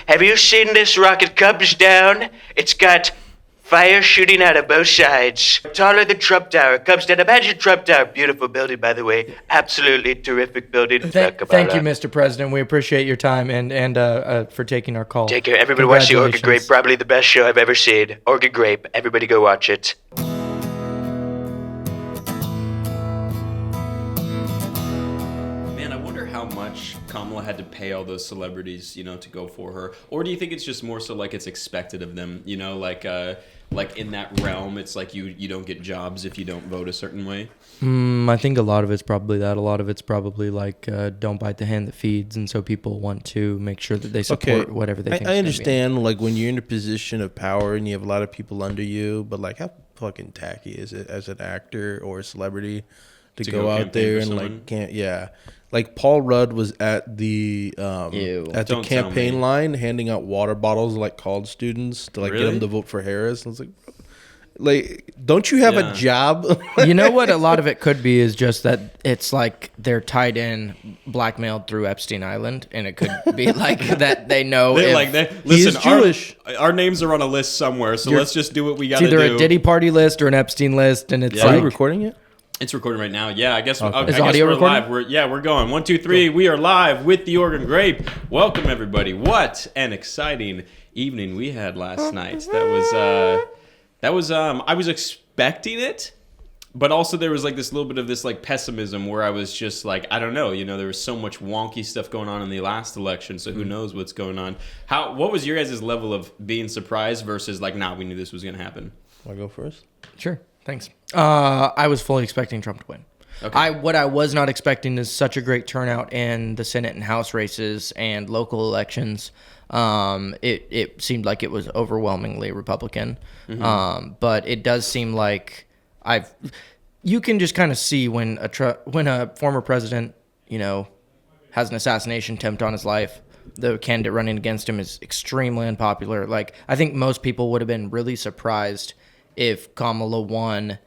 have you seen this rocket comes down? It's got fire shooting out of both sides. Taller than Trump Tower. Comes down. Imagine Trump Tower. Beautiful building, by the way. Absolutely terrific building. Thank you, Mr. President. We appreciate your time and for taking our call. Take care. Everybody watch the Organ Grape. Probably the best show I've ever seen. Organ Grape. Everybody go watch it. Man, I wonder how much Kamala had to pay all those celebrities, to go for her. Or do you think it's just more so like it's expected of them, like in that realm, it's like you don't get jobs if you don't vote a certain way? I think a lot of it's probably that. A lot of it's probably like don't bite the hand that feeds, and so people want to make sure that they support whatever they think. I understand, like when you're in a position of power and you have a lot of people under you, but like how fucking tacky is it as an actor or a celebrity to go out there and like Paul Rudd was at the campaign line handing out water bottles to like college students to like get them to vote for Harris. I was like, don't you have a job? You know what? A lot of it could be is just that it's like they're tied in, blackmailed through Epstein Island, and it could be like that they know. Listen, Jewish. Our names are on a list somewhere, so let's just do what we got to do. It's either a Diddy party list or an Epstein list, and it's Are you recording it? It's recording right now. Yeah, I guess, Is I guess audio we're recording? live. We're going. 1, 2, 3. Cool. We are live with the Organ Grape. Welcome, everybody. What an exciting evening we had last night. That was I was expecting it, but also there was like this little bit of this like pessimism where I was just like, I don't know, there was so much wonky stuff going on in the last election, so who knows what's going on. What was your guys' level of being surprised versus like, we knew this was going to happen? Want to go first? Sure. Thanks. I was fully expecting Trump to win. Okay. What I was not expecting is such a great turnout in the Senate and House races and local elections. It seemed like it was overwhelmingly Republican. Mm-hmm. But it does seem like you can just kind of see when a former president, has an assassination attempt on his life, the candidate running against him is extremely unpopular. Like, I think most people would have been really surprised if Kamala won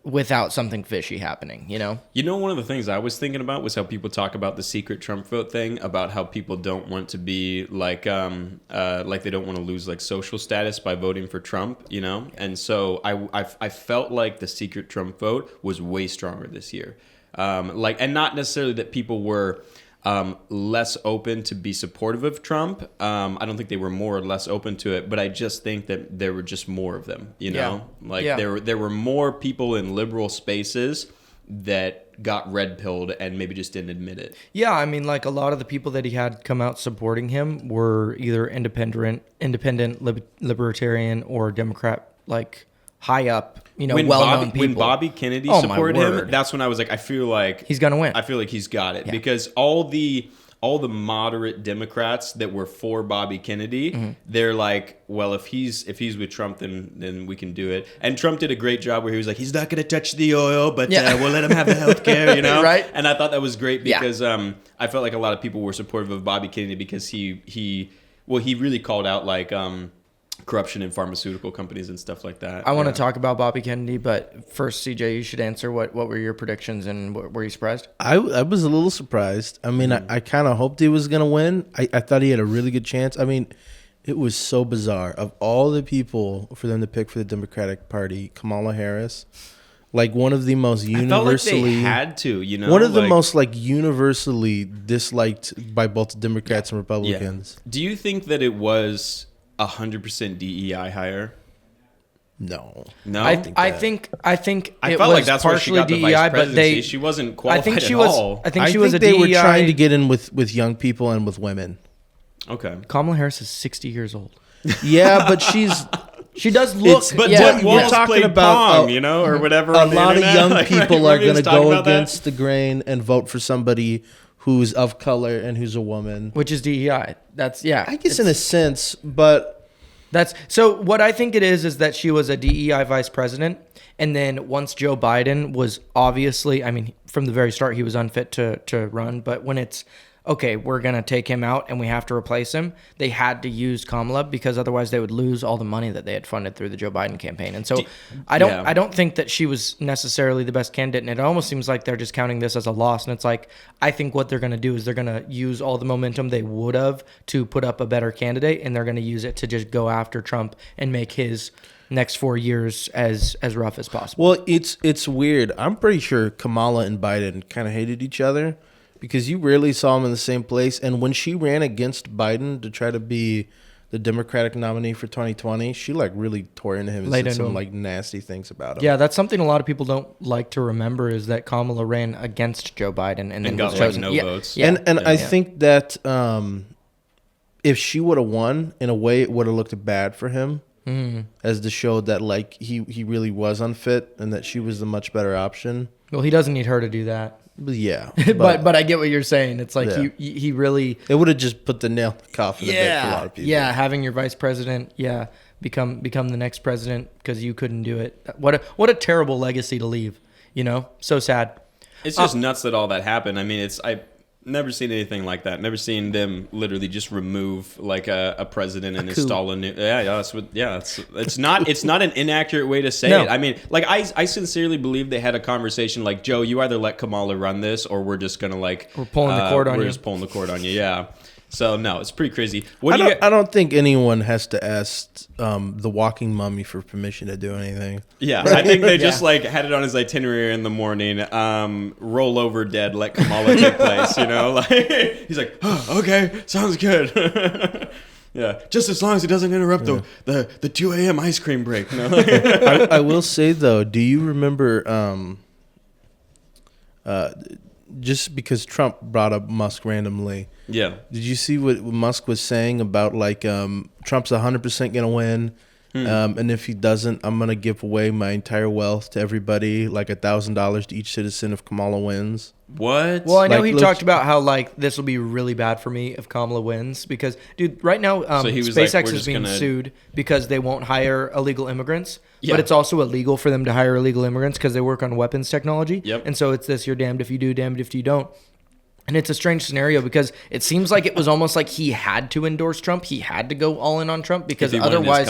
without something fishy happening, one of the things I was thinking about was how people talk about the secret Trump vote thing, about how people don't want to be like they don't want to lose like social status by voting for Trump, and so I felt like the secret Trump vote was way stronger this year, and not necessarily that people were less open to be supportive of Trump. I don't think they were more or less open to it, but I just think that there were just more of them, There were more people in liberal spaces that got red-pilled and maybe just didn't admit it. Yeah, I mean, like a lot of the people that he had come out supporting him were either independent, libertarian, or Democrat, like high up, well-known people. When Bobby Kennedy supported him, that's when I was like, I feel like he's gonna win. I feel like he's got it because all the moderate Democrats that were for Bobby Kennedy, they're like, well, if he's with Trump, then we can do it. And Trump did a great job where he was like, he's not going to touch the oil, but we'll let him have the health care, Right? And I thought that was great because I felt like a lot of people were supportive of Bobby Kennedy because he really called out like corruption in pharmaceutical companies and stuff like that. I want to talk about Bobby Kennedy, but first, CJ, you should answer what were your predictions and were you surprised? I was a little surprised. I mean, I kind of hoped he was going to win. I thought he had a really good chance. I mean, it was so bizarre. Of all the people for them to pick for the Democratic Party, Kamala Harris, like one of the most universally... I felt like they had to, One of the most like universally disliked by both Democrats and Republicans. Yeah. Do you think that it was 100% DEI hire? No. I think I it felt was like that's where she partially got the DEI, vice but presidency. She wasn't qualified at all. I think she was a they DEI. were trying to get in with young people and with women. Okay. Kamala Harris is 60 years old. Yeah, but she does look. But we're talking about Pong, or whatever. A lot of young people are going to go that? against the grain and vote for somebody who's of color and who's a woman, which is DEI. I guess in a sense, but so what I think it is that she was a DEI vice president, and then once Joe Biden was obviously, I mean, from the very start he was unfit to run, but when it's okay, we're going to take him out and we have to replace him, they had to use Kamala because otherwise they would lose all the money that they had funded through the Joe Biden campaign. And so I don't think that she was necessarily the best candidate. And it almost seems like they're just counting this as a loss. And it's like, I think what they're going to do is they're going to use all the momentum they would have to put up a better candidate. And they're going to use it to just go after Trump and make his next 4 years as rough as possible. Well, it's weird. I'm pretty sure Kamala and Biden kind of hated each other because you rarely saw them in the same place. And when she ran against Biden to try to be the Democratic nominee for 2020, she like really tore into him and said some like nasty things about him. Yeah, that's something a lot of people don't like to remember is that Kamala ran against Joe Biden and then got chosen. like no votes. And I think that if she would have won, in a way, it would have looked bad for him. As to show that like he really was unfit and that she was the much better option. Well, he doesn't need her to do that. Yeah, but I get what you're saying. It's like he really it would have just put the nail in the coffin a bit for a lot of people. Yeah, having your vice president, become the next president because you couldn't do it. What a terrible legacy to leave. So sad. It's just nuts that all that happened. I mean, I've never seen anything like that. Never seen them literally just remove like a president and install a new. It's not an inaccurate way to say it. I mean, like I sincerely believe they had a conversation like, Joe, you either let Kamala run this or we're just gonna we're pulling the cord on you. We're just pulling the cord on you. Yeah. So no, it's pretty crazy. I don't think anyone has to ask the walking mummy for permission to do anything. Yeah, I think they just like had it on his itinerary in the morning. Roll over dead, let Kamala take place. Like he's like, oh, okay, sounds good. Yeah, just as long as it doesn't interrupt the 2 a.m. ice cream break. I will say though, do you remember? Just because Trump brought up Musk randomly. Yeah. Did you see what Musk was saying about like Trump's 100% going to win? And if he doesn't, I'm going to give away my entire wealth to everybody, like $1,000 to each citizen if Kamala wins. What? Well, I know he talked about how like this will be really bad for me if Kamala wins because, dude, right now SpaceX is being sued because they won't hire illegal immigrants. Yeah. But it's also illegal for them to hire illegal immigrants because they work on weapons technology. Yep. And so it's this: you're damned if you do, damned if you don't. And it's a strange scenario because it seems like it was almost like he had to endorse Trump. He had to go all in on Trump because otherwise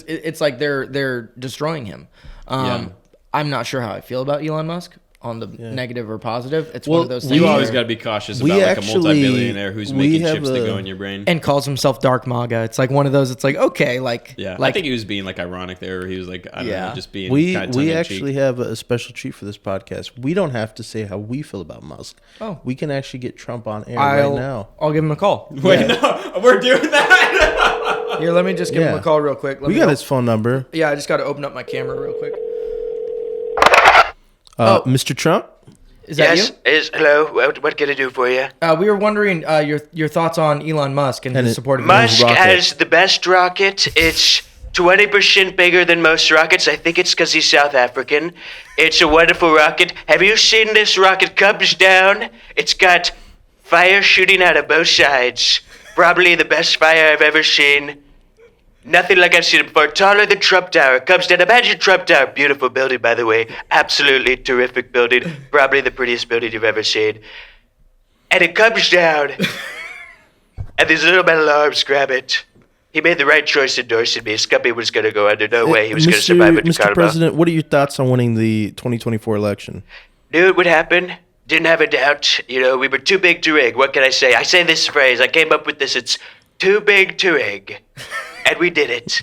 it's like they're destroying him. I'm not sure how I feel about Elon Musk on the negative or positive. It's one of those things. You always got to be cautious about like a multi-billionaire who's making chips that go in your brain. And calls himself Dark MAGA. It's like one of those, it's like, okay, like... Yeah, like, I think he was being like ironic there. He was like, I don't know, just being We actually have a special treat for this podcast. We don't have to say how we feel about Musk. Oh. We can actually get Trump on air right now. I'll give him a call. Wait, no, we're doing that? Here, let me just give him a call real quick. We got his phone number. Yeah, I just got to open up my camera real quick. Mr. Trump? Is that you? Hello. What can I do for you? We were wondering your thoughts on Elon Musk and his support of Musk has the best rocket. It's 20% bigger than most rockets. I think it's because he's South African. It's a wonderful rocket. Have you seen this rocket comes down? It's got fire shooting out of both sides. Probably the best fire I've ever seen. Nothing like I've seen before. Taller than Trump Tower. Comes down. Imagine Trump Tower. Beautiful building, by the way. Absolutely terrific building. Probably the prettiest building you've ever seen. And it comes down. And these little metal arms grab it. He made the right choice endorsing me. His company was going to go under. No way he was going to survive with Mr. President, what are your thoughts on winning the 2024 election? Knew it would happen. Didn't have a doubt. We were too big to rig. What can I say? I say this phrase. I came up with this. It's too big to rig. And we did it.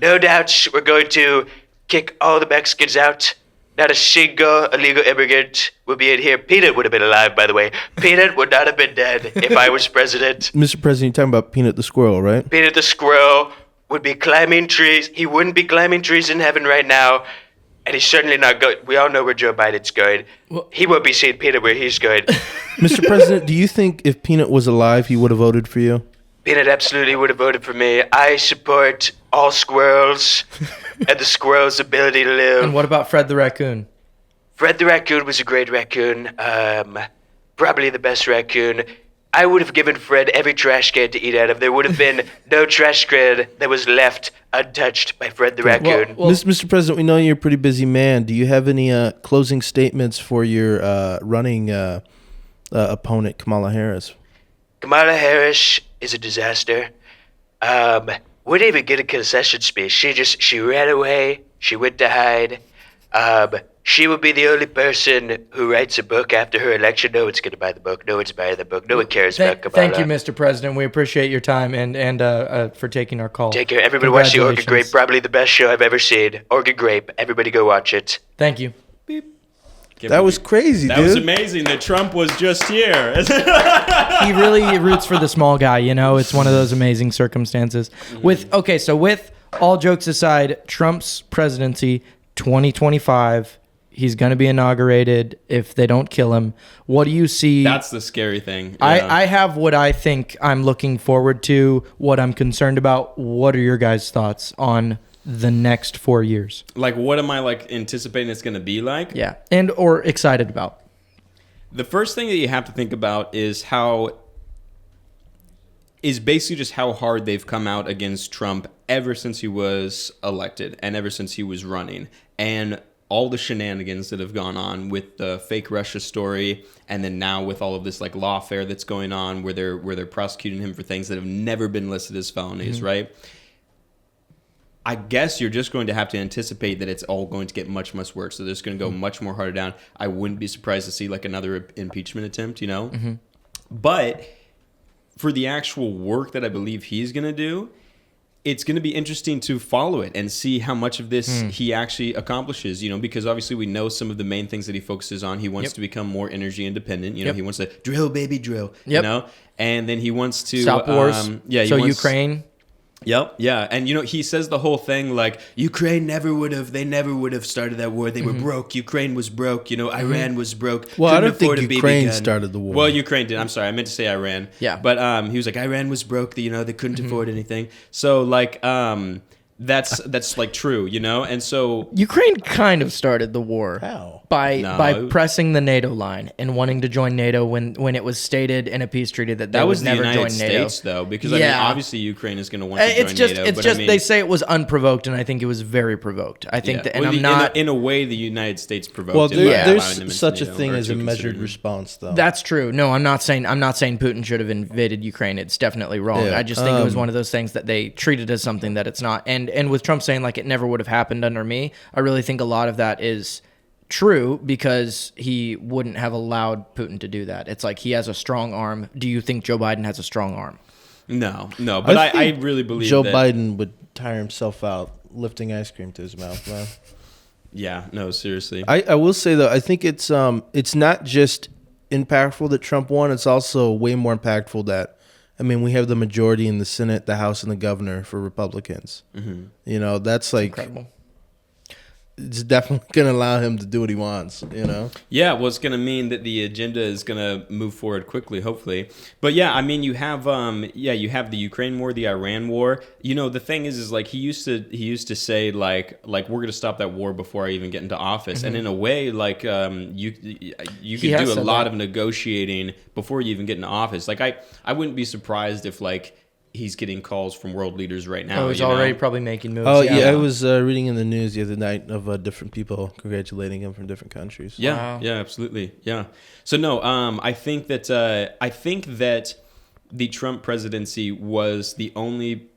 No doubts we're going to kick all the Mexicans out. Not a single illegal immigrant will be in here. Peanut would have been alive, by the way. Peanut would not have been dead if I was president. Mr. President, you're talking about Peanut the squirrel, right? Peanut the squirrel would be climbing trees. He wouldn't be climbing trees in heaven right now. And he's certainly not going. We all know where Joe Biden's going. Well, he won't be seeing Peanut where he's going. Mr. President, do you think if Peanut was alive, he would have voted for you? Peanut absolutely would have voted for me. I support all squirrels and the squirrel's ability to live. And what about Fred the raccoon? Fred the raccoon was a great raccoon. Probably the best raccoon. I would have given Fred every trash can to eat out of. There would have been no trash can that was left untouched by Fred the raccoon. Well, Mr. President, we know you're a pretty busy man. Do you have any closing statements for your running opponent, Kamala Harris? Kamala Harris is a disaster. Wouldn't even get a concession speech. She ran away. She went to hide. She would be the only person who writes a book after her election. No one's going to buy the book. No one's buying the book. No one cares about Kamala. Thank you, Mr. President. We appreciate your time and for taking our call. Take care. Everybody watch the Orchid Grape. Probably the best show I've ever seen. Orchid Grape. Everybody go watch it. Thank you. That was crazy, dude. That was amazing that Trump was just here. He really roots for the small guy, you know? It's one of those amazing circumstances. With all jokes aside, Trump's presidency 2025, he's going to be inaugurated if they don't kill him. What do you see? That's the scary thing. Yeah. I have what I think I'm looking forward to, what I'm concerned about. What are your guys' thoughts on the next 4 years? Like, what am I anticipating it's going to be like? Yeah, and or excited about. The first thing that you have to think about is basically just how hard they've come out against Trump ever since he was elected and ever since he was running, and all the shenanigans that have gone on with the fake Russia story, and then now with all of this lawfare that's going on where they're prosecuting him for things that have never been listed as felonies, right? I guess you're just going to have to anticipate that it's all going to get much, much worse. So there's going to go much more harder down. I wouldn't be surprised to see another impeachment attempt, you know? But for the actual work that I believe he's going to do, it's going to be interesting to follow it and see how much of this he actually accomplishes, you know, because obviously we know some of the main things that he focuses on. He wants to become more energy independent. You know, he wants to drill, baby, drill, you know, and then he wants to stop wars. Ukraine. Yep. Yeah. And, you know, he says the whole thing Ukraine never would have started that war. They were broke. Ukraine was broke. You know, Iran was broke. Well, I don't think Ukraine started the war. Well, Ukraine did. I'm sorry. I meant to say Iran. Yeah. But he was Iran was broke. You know, they couldn't afford anything. So, that's true, you know? And so Ukraine kind of started the war. How? By pressing the NATO line and wanting to join NATO when it was stated in a peace treaty that they would never join NATO. That was the United States, though, because I mean, obviously Ukraine is going to want to join NATO. It's just they say it was unprovoked, and I think it was very provoked. I think that, and I'm not in a way the United States provoked. Well, it there's such a thing as a measured response, though. That's true. No, I'm not saying Putin should have invaded Ukraine. It's definitely wrong. Yeah. I just think it was one of those things that they treated as something that it's not. And with Trump saying it never would have happened under me, I really think a lot of that is true because he wouldn't have allowed Putin to do that. It's he has a strong arm. Do you think Joe Biden has a strong arm? No. But I really believe Joe Biden would tire himself out lifting ice cream to his mouth, man. Yeah, no, seriously. I will say though, I think it's not just impactful that Trump won. It's also way more impactful that, I mean, we have the majority in the Senate, the House, and the governor for Republicans. Mm-hmm. You know, that's incredible. It's definitely going to allow him to do what he wants, you know? Yeah, well, it's going to mean that the agenda is going to move forward quickly, hopefully. But yeah, I mean, you have the Ukraine war, the Iran war. You know, the thing is he used to say we're going to stop that war before I even get into office. Mm-hmm. And in a way, you can do a lot of negotiating before you even get into office. I wouldn't be surprised if he's getting calls from world leaders right now. Oh, he's already probably making moves. Oh, yeah. I was reading in the news the other night of different people congratulating him from different countries. Yeah, wow. Yeah, absolutely. Yeah. So, no, I think that the Trump presidency was the only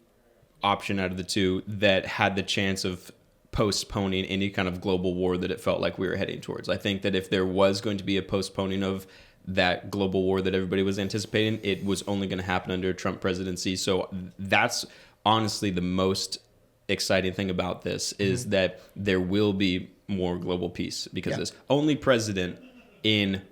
option out of the two that had the chance of postponing any kind of global war that it felt like we were heading towards. I think that if there was going to be a postponing of that global war that everybody was anticipating, it was only going to happen under a Trump presidency. So that's honestly the most exciting thing about this is that there will be more global peace because this only president in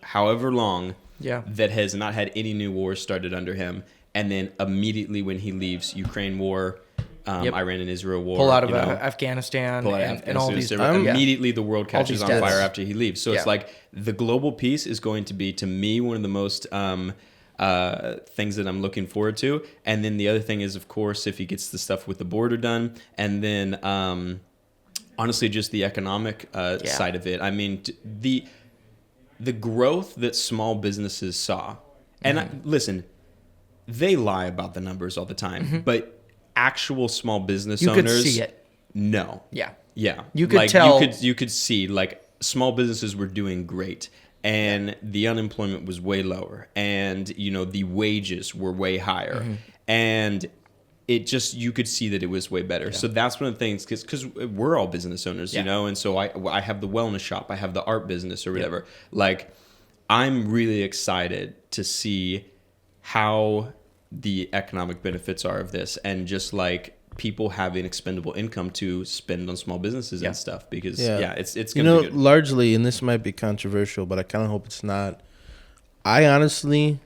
however long that has not had any new wars started under him. And then immediately when he leaves, Ukraine war, Iran and Israel war. Pull out of Afghanistan and all these. Immediately the world catches on fire after he leaves. So it's the global peace is going to be, to me, one of the most things that I'm looking forward to. And then the other thing is, of course, if he gets the stuff with the border done. And then, honestly, just the economic side of it. I mean, the growth that small businesses saw. And listen, they lie about the numbers all the time. But actual small business owners, could see it. No. Yeah. Yeah. You could tell. You could see small businesses were doing great. and the unemployment was way lower, and the wages were way higher, and it just, you could see that it was way better. So that's one of the things, because we're all business owners, and so I have the wellness shop, I have the art business or whatever. Like, I'm really excited to see how the economic benefits are of this, and just like people having expendable income to spend on small businesses and stuff, because it's gonna be good. Largely, and this might be controversial, but I kind of hope it's not. I honestly,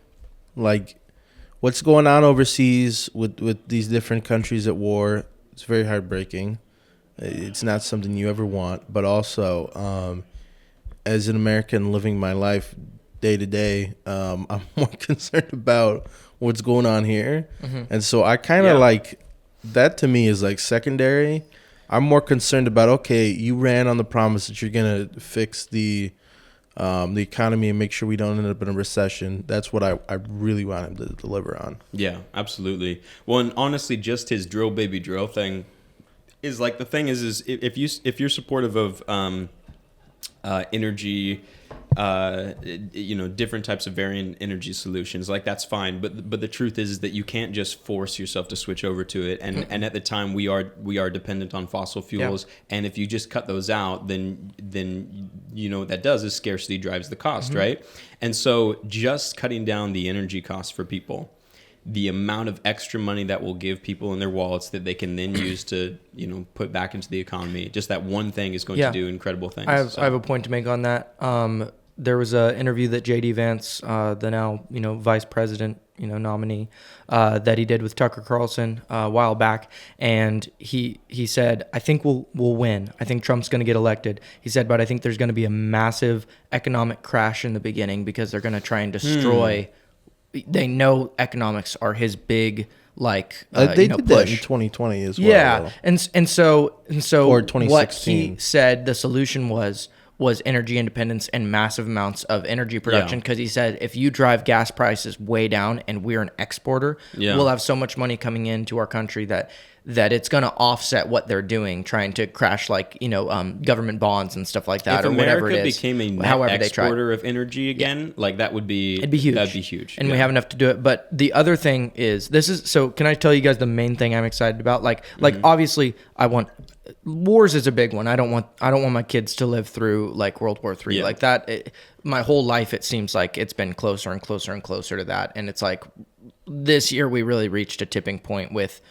like, what's going on overseas with these different countries at war. It's very heartbreaking. It's not something you ever want, but also as an American living my life day to day, I'm more concerned about what's going on here. And so I kind of like, that to me is like secondary. I'm more concerned about, okay, you ran on the promise that you're going to fix the economy and make sure we don't end up in a recession. That's what I really want him to deliver on. Yeah, absolutely. Well, and honestly, just his drill baby drill thing is like, the thing is if you're supportive of energy, different types of varying energy solutions, like, that's fine. But the truth is that you can't just force yourself to switch over to it. And at the time we are dependent on fossil fuels. And if you just cut those out, then what that does is scarcity drives the cost, right? And so just cutting down the energy costs for people, the amount of extra money that will give people in their wallets that they can then use to, put back into the economy, just that one thing is going to do incredible things. I have a point to make on that. There was an interview that J.D. Vance, the now, vice president, nominee, that he did with Tucker Carlson a while back. And he said, I think we'll win. I think Trump's going to get elected. He said, but I think there's going to be a massive economic crash in the beginning because they're going to try and destroy. They know economics are his big, like, they did push. that in 2020 as well. Yeah. And so or 2016. What he said the solution was energy independence and massive amounts of energy production, because he said if you drive gas prices way down and we're an exporter, we'll have so much money coming into our country that it's going to offset what they're doing, trying to crash, like, government bonds and stuff like that, if or whatever America it is. became a net exporter of energy again, like, it'd be huge. That'd be huge. And we have enough to do it. But the other thing is, so can I tell you guys the main thing I'm excited about? Like obviously wars is a big one. I don't want my kids to live through, like, World War III. Like that. My whole life, it seems like it's been closer and closer and closer to that. And it's like this year we really reached a tipping point with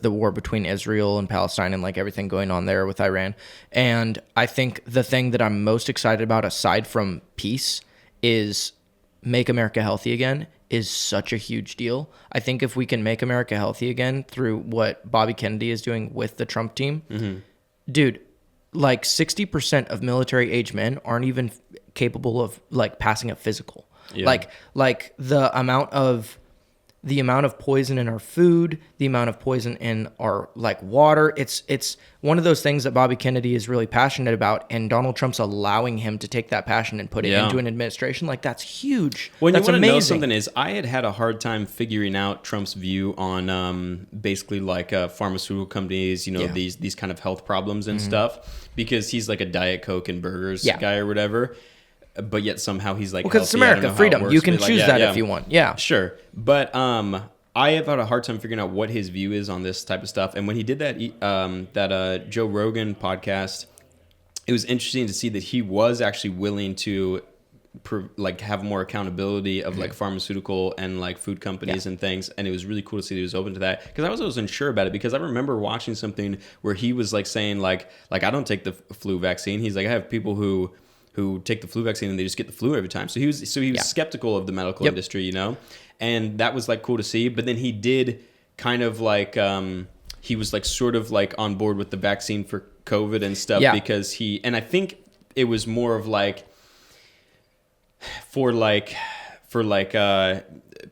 the war between Israel and Palestine and, like, everything going on there with Iran. And I think the thing that I'm most excited about, aside from peace, is Make America Healthy Again is such a huge deal. I think if we can make America healthy again through what Bobby Kennedy is doing with the Trump team, dude, like 60% of military-age men aren't even capable of, like, passing a physical. Like the amount of poison in our food, the amount of poison in our, like, water. It's one of those things that Bobby Kennedy is really passionate about, and Donald Trump's allowing him to take that passion and put it into an administration. Like, that's huge. Well, that's you want to amazing. know something is, I had a hard time figuring out Trump's view on basically, like, pharmaceutical companies, these kind of health problems and stuff, because he's like a Diet Coke and burgers guy or whatever. But yet somehow he's like, because it's America, freedom. You can choose that if you want. Yeah, sure. But I have had a hard time figuring out what his view is on this type of stuff. And when he did that Joe Rogan podcast, it was interesting to see that he was actually willing to have more accountability of like pharmaceutical and like food companies and things. And it was really cool to see that he was open to that, because I was unsure about it, because I remember watching something where he was like saying like I don't take the flu vaccine. He's like, I have people who take the flu vaccine and they just get the flu every time. So he was skeptical of the medical industry, and that was like cool to see. But then he did kind of like, he was like sort of like on board with the vaccine for COVID and stuff, because and I think it was more of like, for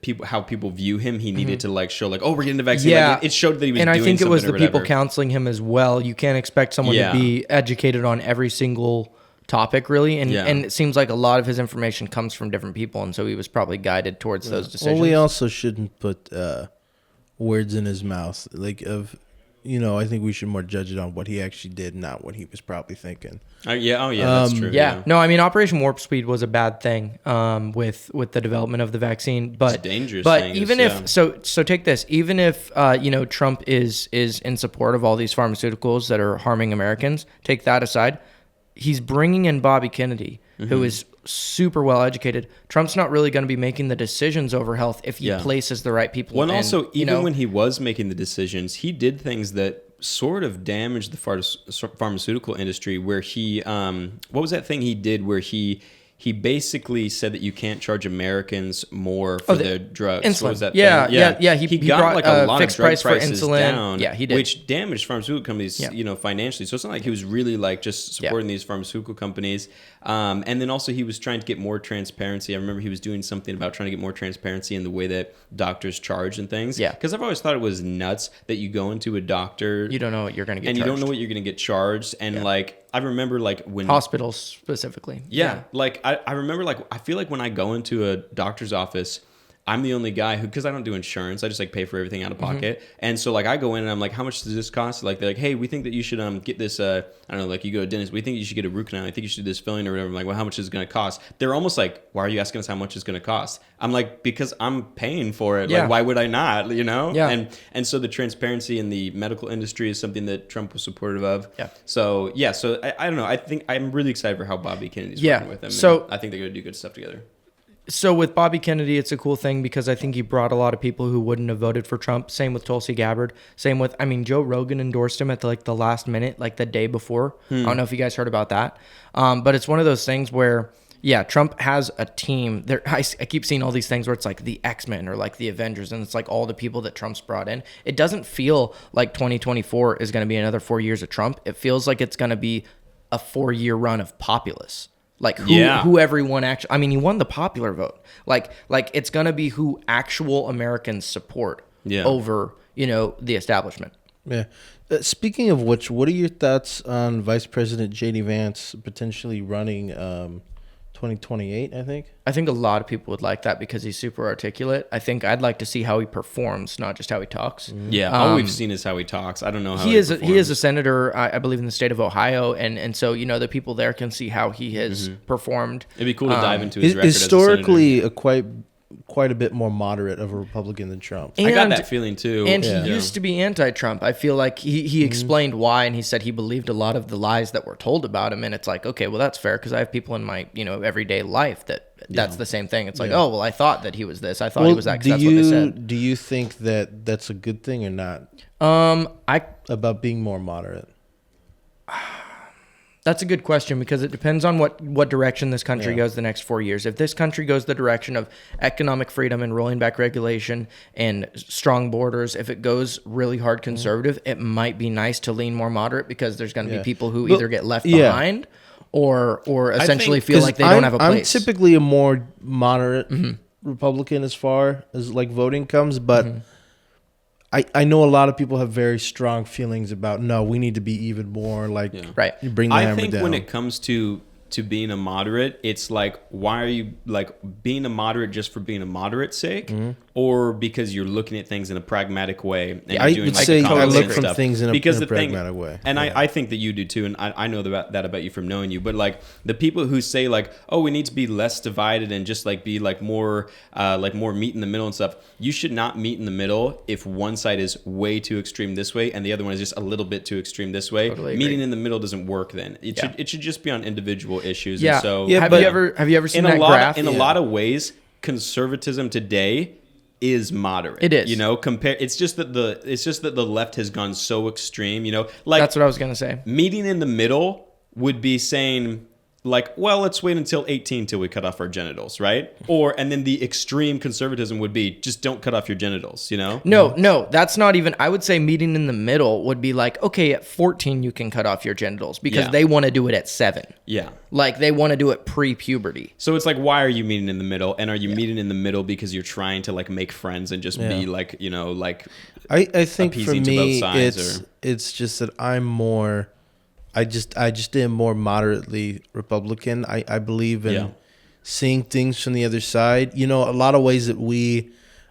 people, how people view him, he needed to like show like, oh, we're getting the vaccine. Yeah. Like, it showed that he was and doing something. I think it was the or people whatever. counseling him as well. You can't expect someone to be educated on every single topic, really, and it seems like a lot of his information comes from different people, and so he was probably guided towards those decisions. Well, we also shouldn't put words in his mouth, like of I think we should more judge it on what he actually did, not what he was probably thinking. That's true. Yeah. No, I mean, Operation Warp Speed was a bad thing with the development of the vaccine, but It's dangerous. But even if so take this. Even if Trump is in support of all these pharmaceuticals that are harming Americans, take that aside. He's bringing in Bobby Kennedy, who is super well educated. Trump's not really going to be making the decisions over health if he places the right people. Well, and also, even when he was making the decisions, he did things that sort of damaged the pharmaceutical industry, where he, what was that thing he did where he basically said that you can't charge Americans more for their drugs. Insulin. What was that Yeah. thing? He got brought like a lot fixed of drug price for prices insulin. down, Yeah, he did. which damaged pharmaceutical companies, financially. So it's not like he was really like just supporting these pharmaceutical companies. And then also he was trying to get more transparency. I remember he was doing something about trying to get more transparency in the way that doctors charge and things. Yeah. Because I've always thought it was nuts that you go into a doctor, you don't know what you're going to get and charged. you don't know what you're going to get charged, and like I remember like when hospitals specifically. yeah. Like I remember, like, I feel like when I go into a doctor's office, I'm the only guy because I don't do insurance. I just like pay for everything out of pocket. And so like I go in and I'm like, how much does this cost? Like they're like, hey, we think that you should get this. I don't know, like you go to a dentist. We think you should get a root canal. I think you should do this filling or whatever. I'm like, well, how much is it going to cost? They're almost like, why are you asking us how much it's going to cost? I'm like, because I'm paying for it. Yeah. Like, why would I not? Yeah. And so the transparency in the medical industry is something that Trump was supportive of. Yeah. So yeah. So I don't know. I think I'm really excited for how Bobby Kennedy's working with him. So and I think they're going to do good stuff together. So with Bobby Kennedy, it's a cool thing because I think he brought a lot of people who wouldn't have voted for Trump. Same with Tulsi Gabbard. Same with, Joe Rogan endorsed him at the last minute, like the day before. I don't know if you guys heard about that. But it's one of those things where, yeah, Trump has a team. I keep seeing all these things where it's like the X-Men or like the Avengers, and it's like all the people that Trump's brought in. It doesn't feel like 2024 is going to be another 4 years of Trump. It feels like it's going to be a 4-year run of populists. Like who everyone actually, he won the popular vote. Like it's going to be who actual Americans support over, the establishment. Yeah. Speaking of which, what are your thoughts on Vice President J.D. Vance potentially running 2028, I think? I think a lot of people would like that because he's super articulate. I think I'd like to see how he performs, not just how he talks. Yeah, all we've seen is how he talks. I don't know how he is. He is a senator, I believe, in the state of Ohio, and so the people there can see how he has performed. It'd be cool to dive into his record historically as a senator. quite a bit more moderate of a Republican than Trump. I got that feeling too. And he used to be anti-Trump. I feel like he explained why, and he said he believed a lot of the lies that were told about him. And it's like, okay, well, that's fair because I have people in my everyday life that's the same thing. It's like, oh, well, I thought that he was this. I thought he was that because that's what they said. Do you think that that's a good thing or not? About being more moderate. That's a good question because it depends on what direction this country goes the next 4 years. If this country goes the direction of economic freedom and rolling back regulation and strong borders, if it goes really hard conservative, it might be nice to lean more moderate because there's going to be people who either get left behind or essentially feel like they don't have a place. I'm typically a more moderate Republican as far as like voting comes, but I know a lot of people have very strong feelings about, no, we need to be even more like, you bring the hammer down. I think when it comes to being a moderate, it's like, why are you like being a moderate just for being a moderate's sake, or because you're looking at things in a pragmatic way? And I would say I look from things in a pragmatic way, and I think that you do too, and I know that about you from knowing you. But like the people who say like, oh, we need to be less divided and just like be like more meet in the middle and stuff. You should not meet in the middle if one side is way too extreme this way and the other one is just a little bit too extreme this way. Totally Meeting in the middle doesn't work. Then it should just be on individual issues. Yeah. And so have you ever seen that graph? In a lot of ways, conservatism today is moderate. It is. It's just that the left has gone so extreme. Like that's what I was gonna say. Meeting in the middle would be saying, like, well, let's wait until 18 till we cut off our genitals, right? And then the extreme conservatism would be just don't cut off your genitals, No, that's not even. I would say meeting in the middle would be like, okay, at 14 you can cut off your genitals because they want to do it at 7. Yeah. Like they want to do it pre-puberty. So it's like, why are you meeting in the middle? And are you meeting in the middle because you're trying to like make friends and just be like, like I think for appeasing to me both sides, it's just that I'm more. I just am more moderately Republican. I believe in seeing things from the other side. A lot of ways that we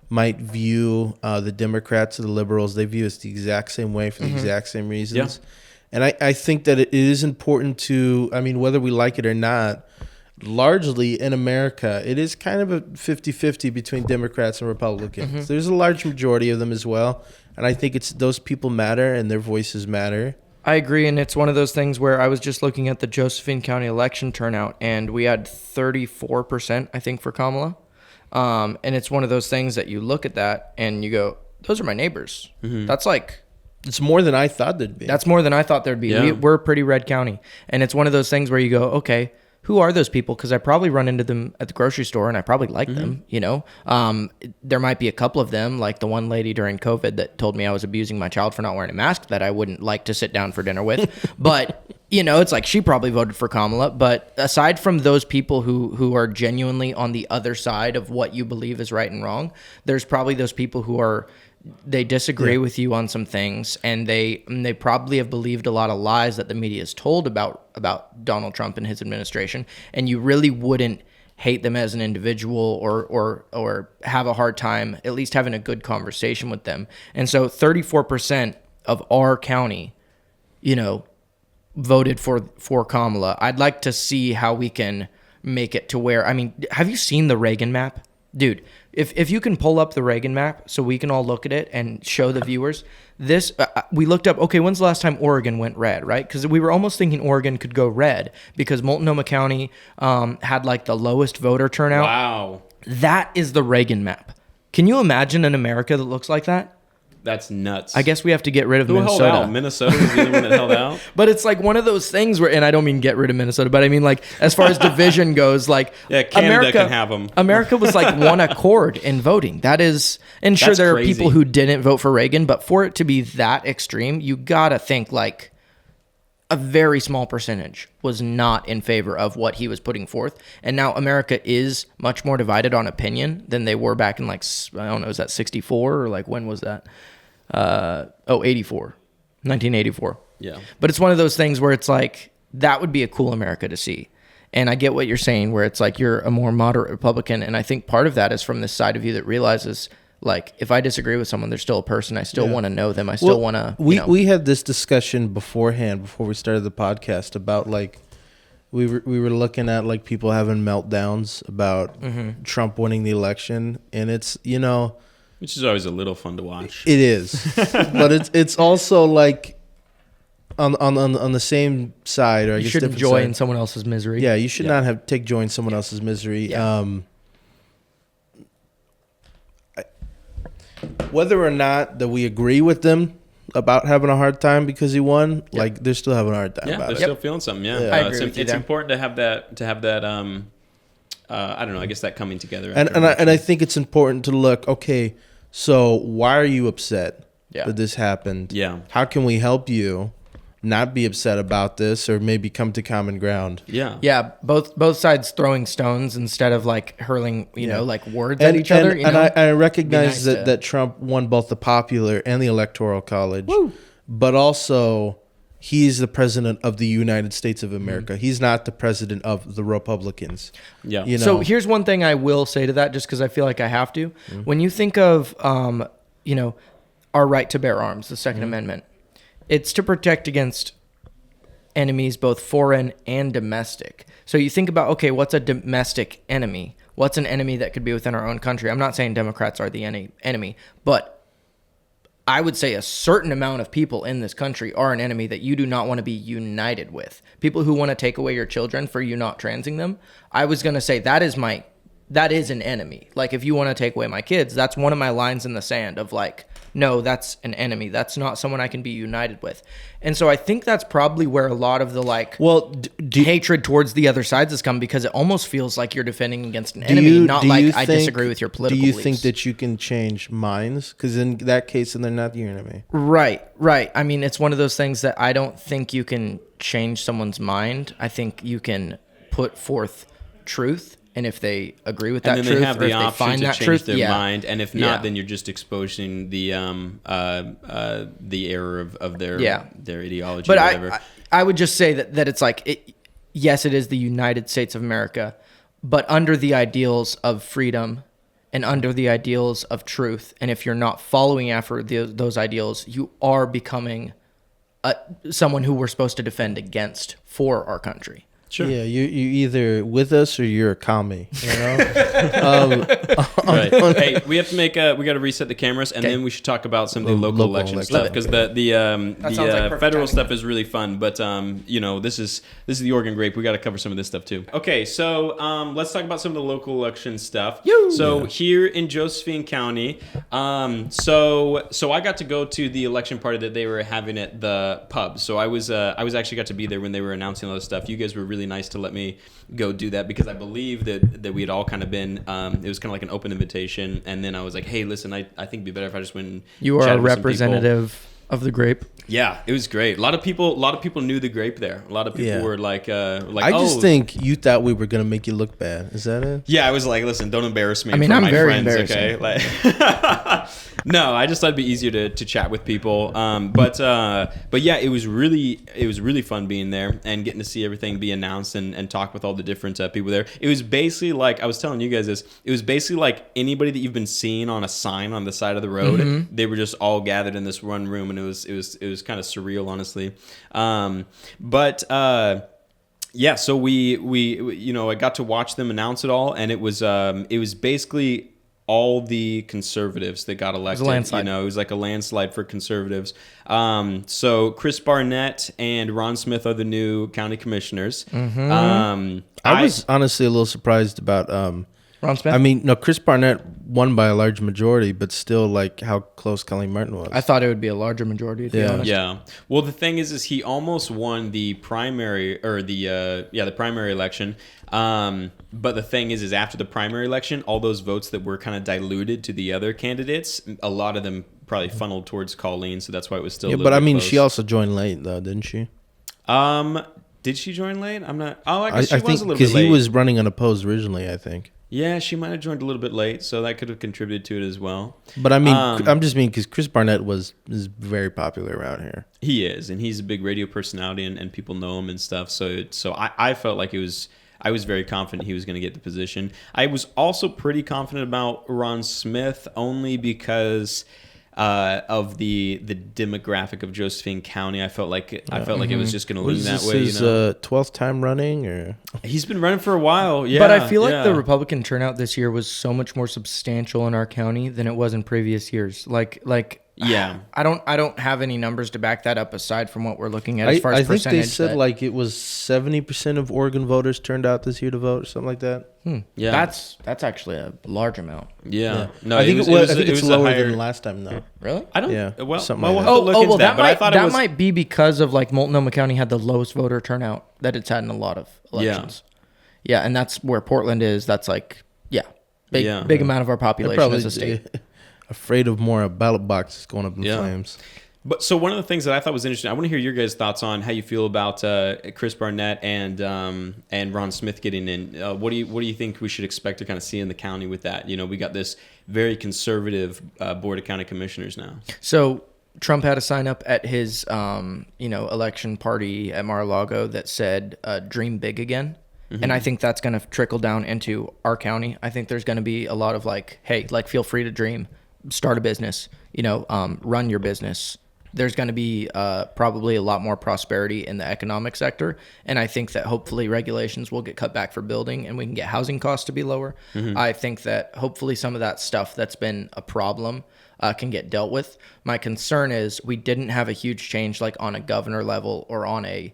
might view the Democrats or the liberals, they view us the exact same way for the exact same reasons. Yeah. And I think that it is important to, I mean, whether we like it or not, largely in America, it is kind of a 50-50 between Democrats and Republicans. There's a large majority of them as well. And I think it's those people matter and their voices matter. I agree, and it's one of those things where I was just looking at the Josephine County election turnout, and we had 34%, I think, for Kamala. And it's one of those things that you look at that and you go, those are my neighbors. That's like... It's more than I thought there'd be. That's more than I thought there'd be. Yeah. We're a pretty red county. And it's one of those things where you go, okay, who are those people? Because I probably run into them at the grocery store and I probably like them, you know? There might be a couple of them, like the one lady during COVID that told me I was abusing my child for not wearing a mask that I wouldn't like to sit down for dinner with. But, you know, it's like she probably voted for Kamala. But aside from those people who are genuinely on the other side of what you believe is right and wrong, there's probably those people who are... They disagree with you on some things, and they probably have believed a lot of lies that the media has told about Donald Trump and his administration, and you really wouldn't hate them as an individual or have a hard time at least having a good conversation with them. And so 34% of our county, you know, voted for Kamala. I'd like to see how we can make it to where, I mean, have you seen the Reagan map? Dude, if you can pull up the Reagan map so we can all look at it and show the viewers, this, we looked up, okay, when's the last time Oregon went red, right? Because we were almost thinking Oregon could go red because Multnomah County had like the lowest voter turnout. Wow. That is the Reagan map. Can you imagine an America that looks like that? That's nuts. I guess we have to get rid of Who Minnesota. held out? Minnesota was the only one that held out? But it's like one of those things where, and I don't mean get rid of Minnesota, but I mean like as far as division goes, like Yeah, Canada can have them. America was like one accord in voting. That is, and sure That's there crazy. are people who didn't vote for Reagan, but for it to be that extreme, you gotta think like a very small percentage was not in favor of what he was putting forth. And now America is much more divided on opinion than they were back in like, I don't know, is that 64 or like when was that? 1984. Yeah. But it's one of those things where it's like, that would be a cool America to see. And I get what you're saying, where it's like you're a more moderate Republican. And I think part of that is from this side of you that realizes, like, if I disagree with someone, they're still a person. I still want to know them. I still want to. We had this discussion beforehand, before we started the podcast, about like we were looking at like people having meltdowns about Trump winning the election, and it's, you know, Which is always a little fun to watch. it is, but it's also like on the same side, or I you guess shouldn't different joy side. in someone else's misery. Yeah, you should not take joy in someone else's misery. Yeah. Whether or not that we agree with them about having a hard time because he won, like they're still having a hard time Yeah, about they're it. still feeling something. Yeah, Yeah. I agree with you it's there. important to have that. I don't know. I guess that coming together. And after and I think it's important to look. Okay, so why are you upset that this happened? Yeah. How can we help you not be upset about this, or maybe come to common ground? Yeah. Yeah, both sides throwing stones instead of like hurling, you know, like words at each other. You And know? I recognize nice to- that Trump won both the popular and the electoral college, but also he's the president of the United States of America. He's not the president of the Republicans. Yeah. You know? So here's one thing I will say to that, just because I feel like I have to. When you think of, you know, our right to bear arms, the Second Amendment, it's to protect against enemies, both foreign and domestic. So you think about, okay, what's a domestic enemy? What's an enemy that could be within our own country? I'm not saying Democrats are the enemy, but I would say a certain amount of people in this country are an enemy that you do not want to be united with. People who want to take away your children for you not transing them. I was going to say that is an enemy. Like, if you want to take away my kids, that's one of my lines in the sand of like, no, that's an enemy. That's not someone I can be united with. And so I think that's probably where a lot of the like hatred towards the other sides has come, because it almost feels like you're defending against an enemy, not like I disagree with your political beliefs. Do you think that you can change minds? Because in that case, then they're not your enemy. Right. I mean, it's one of those things that I don't think you can change someone's mind. I think you can put forth truth. And if they agree with that and then truth, they have or the if they option find to that change truth, their mind, and if not, Yeah. then you're just exposing the error of their ideology. But or whatever. I would just say that it's like, yes, it is the United States of America, but under the ideals of freedom and under the ideals of truth. And if you're not following after those ideals, you are becoming someone who we're supposed to defend against for our country. Sure. Yeah, you either with us or you're a commie. You know. Right. Hey, we have to we got to reset the cameras, and then we should talk about some of the local election stuff, because the federal stuff is really fun. But this is the Oregon grape. We got to cover some of this stuff too. Okay, so let's talk about some of the local election stuff. Here in Josephine County, so I got to go to the election party that they were having at the pub. So I was actually got to be there when they were announcing all this stuff. You guys were really nice to let me go do that, because I believe that we had all kind of been it was kind of like an open invitation, and then I was like, hey, listen, I think it'd be better if I just went and you are a representative of the grape. Yeah, it was great. A lot of people knew the grape there. A lot of people were like I just think you thought we were gonna make you look bad. Is that it? Yeah, I was like, listen, don't embarrass me. I mean, in front I'm of my very friends, embarrassing. Okay? Like, no, I just thought it'd be easier to chat with people. But yeah, it was really fun being there and getting to see everything be announced and talk with all the different people there. It was basically like, I was telling you guys this. It was basically like anybody that you've been seeing on a sign on the side of the road. Mm-hmm. They were just all gathered in this one room, and it was kind of surreal, honestly. Yeah, so we I got to watch them announce it all, and it was basically all the conservatives that got elected. It was a landslide. It was like a landslide for conservatives. So Chris Barnett and Ron Smith are the new county commissioners. Mm-hmm. I was honestly a little surprised about Ron Smith? I mean, no, Chris Barnett won by a large majority, but still, like, how close Kelly Martin was. I thought it would be a larger majority, to be honest. Yeah. Well, the thing is he almost won the primary, or the primary election. But the thing is after the primary election, all those votes that were kind of diluted to the other candidates, a lot of them probably funneled towards Colleen, so that's why it was still a little but I bit mean, close. she also joined late, though, didn't she? Did she join late? I'm not. Oh, I guess I she was think a little bit because late. he was running unopposed originally, I think. Yeah, she might have joined a little bit late, so that could have contributed to it as well. But I mean, I'm just mean because Chris Barnett is very popular around here. He is, and he's a big radio personality, and people know him and stuff. So I felt like I was very confident he was going to get the position. I was also pretty confident about Ron Smith, only because of the demographic of Josephine County. I felt like it was just going to lean that way. His 12th time running, or he's been running for a while. Yeah, but I feel like the Republican turnout this year was so much more substantial in our county than it was in previous years. Yeah, I don't have any numbers to back that up aside from what we're looking at as far as I think percentage. they said like it was 70% of Oregon voters turned out this year to vote, or something like that. Yeah, that's actually a large amount. Yeah. No, I think it's lower higher than last time though. Really? I don't. Yeah, Well, something we'll like have to look into that but I thought that might be because of like Multnomah County had the lowest voter turnout that it's had in a lot of elections. Yeah, and that's where Portland is. That's like big amount of our population as a state. Afraid of more ballot boxes going up in flames. But so one of the things that I thought was interesting, I want to hear your guys' thoughts on how you feel about Chris Barnett and Ron Smith getting in. What do you think we should expect to kind of see in the county with that? We got this very conservative board of county commissioners now. So Trump had a sign up at his election party at Mar-a-Lago that said "Dream big again." Mm-hmm. And I think that's going to trickle down into our county. I think there's going to be a lot of feel free to dream, start a business, run your business. There's going to be probably a lot more prosperity in the economic sector. And I think that hopefully regulations will get cut back for building and we can get housing costs to be lower. Mm-hmm. I think that hopefully some of that stuff that's been a problem can get dealt with. My concern is we didn't have a huge change like on a governor level or on a,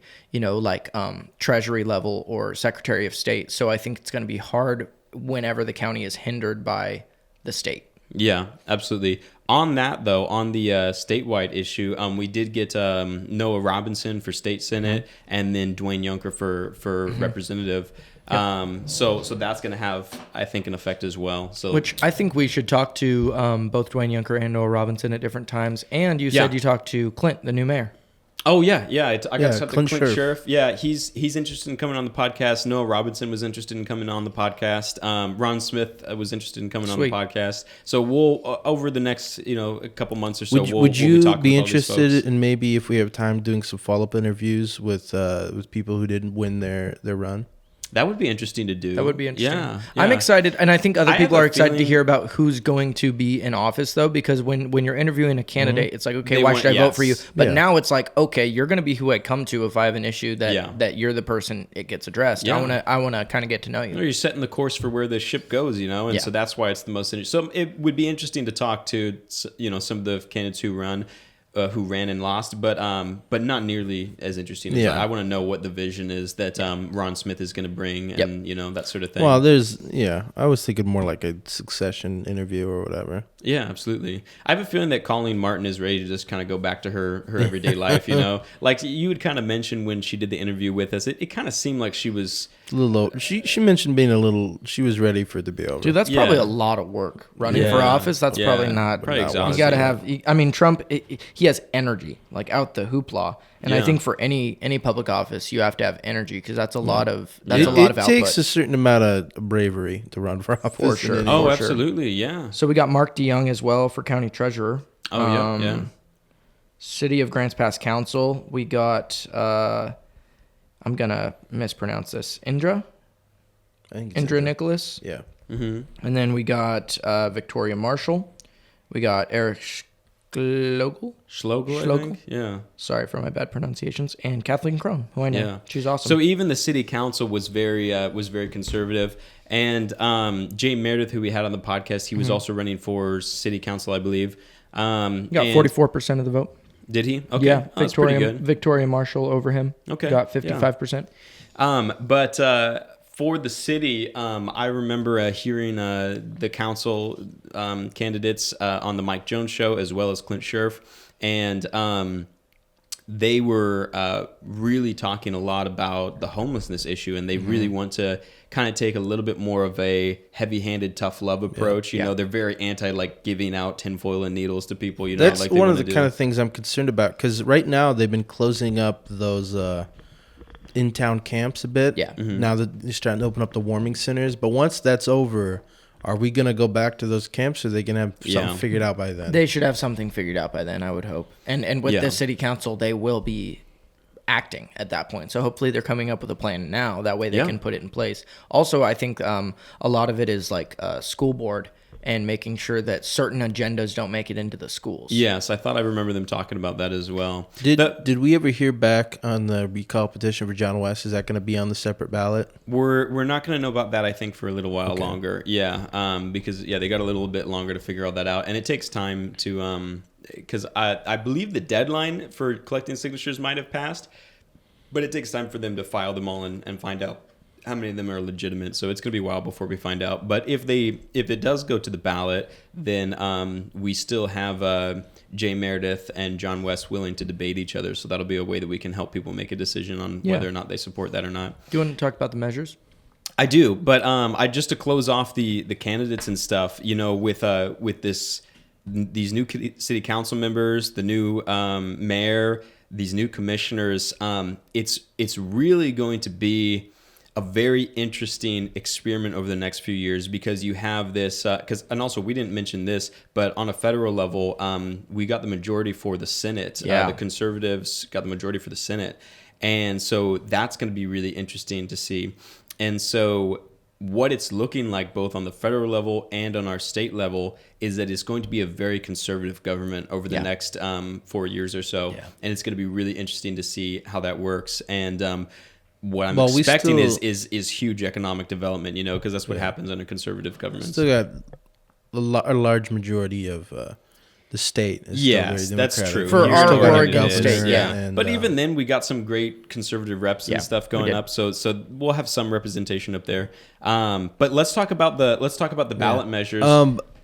treasury level or secretary of state. So I think it's going to be hard whenever the county is hindered by the state. Yeah, absolutely. On that, though, on the statewide issue, we did get Noah Robinson for state senate and then Dwayne Yunker for representative. Yep. So that's going to have, I think, an effect as well. So which I think we should talk to both Dwayne Yunker and Noah Robinson at different times. And you said you talked to Clint, the new mayor. Oh, yeah. I got to talk to Clint Sheriff. Yeah, he's interested in coming on the podcast. Noah Robinson was interested in coming on the podcast. Ron Smith was interested in coming on the podcast. So we'll, over the next, a couple months or so, would you be interested in maybe, if we have time, doing some follow-up interviews with people who didn't win their run? That would be interesting to do. That would be interesting. Yeah. I'm excited, and I think other I people have are a excited to feeling- hear about who's going to be in office, though, because when you're interviewing a candidate, it's like, okay, They why want- should I vote for you? yes. But Yeah. now it's like, okay, you're going to be who I come to if I have an issue that Yeah. that you're the person it gets addressed. Yeah. I want to kind of get to know you. You're setting the course for where the ship goes, you know, and Yeah. so that's why it's the most interesting. So it would be interesting to talk to, you know, some of the candidates who ran and lost, but not nearly as interesting. As Yeah. I want to know what the vision is that Ron Smith is going to bring, and you know, that sort of thing. Well, I was thinking more like a succession interview or whatever. Yeah, absolutely. I have a feeling that Colleen Martin is ready to just kind of go back to her everyday life, you know? Like you would kind of mention when she did the interview with us, it kind of seemed like she was... A little low. She mentioned she was ready for it to be over. Dude, that's Yeah. probably a lot of work running for Yeah. office. That's Yeah. probably not. Probably You exhausting. got to have. I mean, Trump. He has energy, like out the hoopla, and I Yeah. think for any public office, you have to have energy because that's a lot of it, a lot of it takes output. a certain amount of bravery to run for office. For sure. And Oh, For sure. absolutely, yeah. So we got Mark DeYoung as well for county treasurer. Oh, yeah. City of Grants Pass Council. We got. I'm gonna mispronounce this. I think it's Indra Nicholas. Yeah. And then we got Victoria Marshall. We got Eric Schlegel. Schlegel, I Schlegel? think. Yeah. Sorry for my bad pronunciations. And Kathleen Crone, who I know. Yeah, She's awesome. So even the city council was very conservative, and Jay Meredith, who we had on the podcast, he was also running for city council, I believe. He got and- 44% of the vote. Did he? Okay, Yeah, oh, that's pretty Victoria good. Victoria Marshall over him. Okay, Got 55%. But for the city, I remember hearing the council candidates on the Mike Jones show, as well as Clint Scherf, and they were really talking a lot about the homelessness issue, and they really want to kind of take a little bit more of a heavy-handed, tough love approach. You know, they're very anti like giving out tinfoil and needles to people. You know, That's like they one of wanna the do. kind of things I'm concerned about because right now they've been closing up those in-town camps a bit. Yeah. Now that they're starting to open up the warming centers, but once that's over, are we gonna go back to those camps? Or are they gonna have something Yeah. figured out by then? They should have something figured out by then, I would hope. And with Yeah. the city council, they will be acting at that point. So hopefully they're coming up with a plan now. That way they Yeah. can put it in place. Also, I think a lot of it is like school board and making sure that certain agendas don't make it into the schools. Yes, I thought I remember them talking about that as well. Did we ever hear back on the recall petition for John West? Is that going to be on the separate ballot? We're not going to know about that, I think, for a little while longer. Yeah, because they got a little bit longer to figure all that out, and it takes time to because I believe the deadline for collecting signatures might have passed, but it takes time for them to file them all and find out how many of them are legitimate. So it's going to be a while before we find out. But if it does go to the ballot, then we still have Jay Meredith and John West willing to debate each other. So that'll be a way that we can help people make a decision on whether or not they support that or not. Do you want to talk about the measures? I do, but I just to close off the candidates and stuff, you know, with these new city council members, the new mayor, these new commissioners, it's really going to be a very interesting experiment over the next few years because you have this and also we didn't mention this, but on a federal level, we got the majority for the Senate. Yeah. The conservatives got the majority for the Senate, and so that's going to be really interesting to see. And so what it's looking like both on the federal level and on our state level is that it's going to be a very conservative government over the next 4 years or so. Yeah. And it's going to be really interesting to see how that works. And what I'm Well, we expecting still- is huge economic development, you know, because that's what happens under conservative governments. Still got a large majority of the state. Is still Yes, very that's Democratic. true. For You're our still gonna Oregon do this, state, yeah. And, but even then, we got some great conservative reps and stuff we going did. up. So we'll have some representation up there. But let's talk about the ballot measures.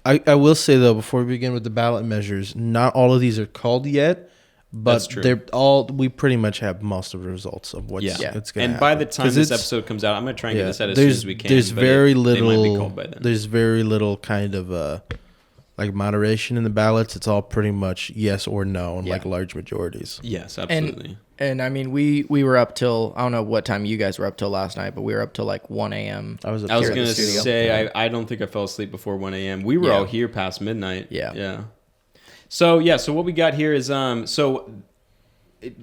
I will say though, before we begin with the ballot measures, not all of these are called yet, but That's true. they're all. We pretty much have most of the results of what's Yeah. it's going to And by the time 'Cause this it's- episode comes out, I'm going to try and get this out as there's soon as we can. there's but very they little. might be called by then. There's very little kind of like moderation in the ballots. It's all pretty much yes or no, and like large majorities. Yes, absolutely. And I mean, we were up till, I don't know what time you guys were up till last night, but we were up till like 1 a.m. I was I was here at going the to studio. say, I don't think I fell asleep before 1 a.m. We were Yeah. all here past midnight. Yeah. Yeah. So what we got here is, so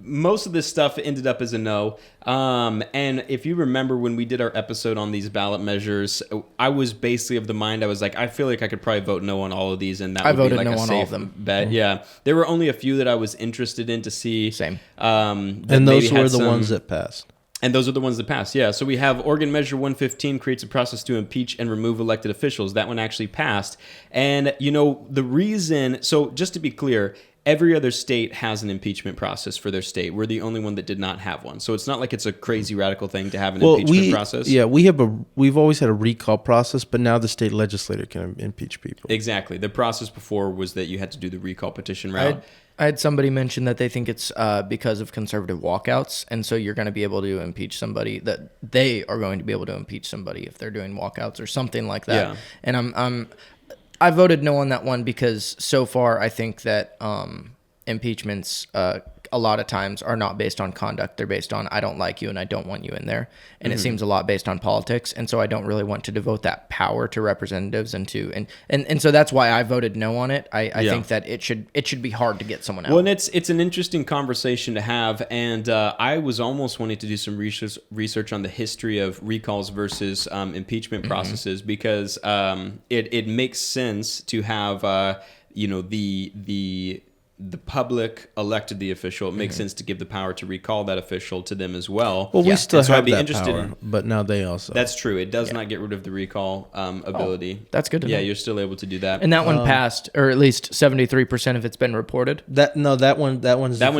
most of this stuff ended up as a no. And if you remember when we did our episode on these ballot measures, I was basically of the mind, I was like, I feel like I could probably vote no on all of these, and that would be like a safe bet. Yeah, there were only a few that I was interested in to see. Same. And those were the ones that passed. And those are the ones that passed, yeah. So we have Oregon Measure 115 creates a process to impeach and remove elected officials. That one actually passed. And, the reason, so just to be clear, every other state has an impeachment process for their state. We're the only one that did not have one. So it's not like it's a crazy radical thing to have an impeachment process. Yeah, we've always had a recall process, but now the state legislature can impeach people. Exactly. The process before was that you had to do the recall petition route. I had somebody mention that they think it's because of conservative walkouts, and so you're going to be able to impeach somebody, that they are going to be able to impeach somebody if they're doing walkouts or something like that. Yeah. And I voted no on that one because so far I think that impeachments a lot of times are not based on conduct. They're based on I don't like you and I don't want you in there. And it seems a lot based on politics. And so I don't really want to devote that power to representatives and so that's why I voted no on it. I think that it should be hard to get someone out. Well, and it's an interesting conversation to have. And I was almost wanting to do some research on the history of recalls versus impeachment processes because it makes sense to have the public elected the official. It makes sense to give the power to recall that official to them as well. Well, we still have that power, but now they also. That's true. It does not get rid of the recall ability. Oh, that's good to know. Yeah, you're still able to do that. And that one passed, or at least 73% of it's been reported. That one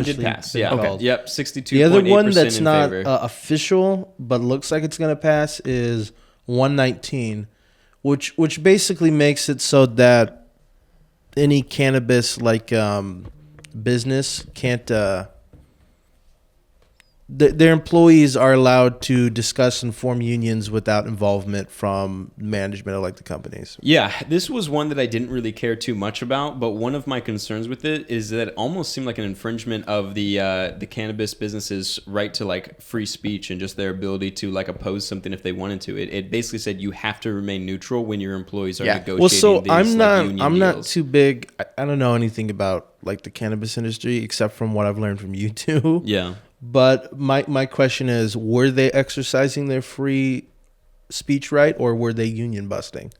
did pass. Yeah. Okay. Yep. 62.8% The other one that's in not favor. official but looks like it's going to pass is 119, which basically makes it so that any cannabis business can't their employees are allowed to discuss and form unions without involvement from management of the companies. Yeah, this was one that I didn't really care too much about, but one of my concerns with it is that it almost seemed like an infringement of the cannabis business's right to free speech and just their ability to oppose something if they wanted to. It basically said you have to remain neutral when your employees are negotiating. Well, so these, I'm not deals. too big. I don't know anything about the cannabis industry except from what I've learned from you two. Yeah. But my question is, were they exercising their free speech right, or were they union busting?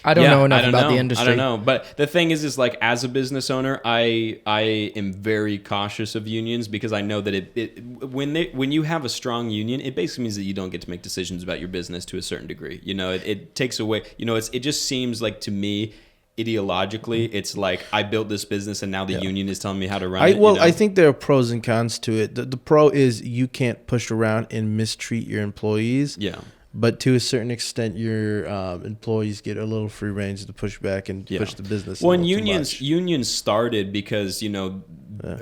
I don't know enough about the industry. I don't know. But the thing is as a business owner, I am very cautious of unions because I know that when you have a strong union, it basically means that you don't get to make decisions about your business to a certain degree. It takes away, it just seems like to me, ideologically, it's I built this business and now the union is telling me how to run it. I think there are pros and cons to it. The pro is you can't push around and mistreat your employees. Yeah. But to a certain extent, your employees get a little free range to push back and push the business. Well, and unions started because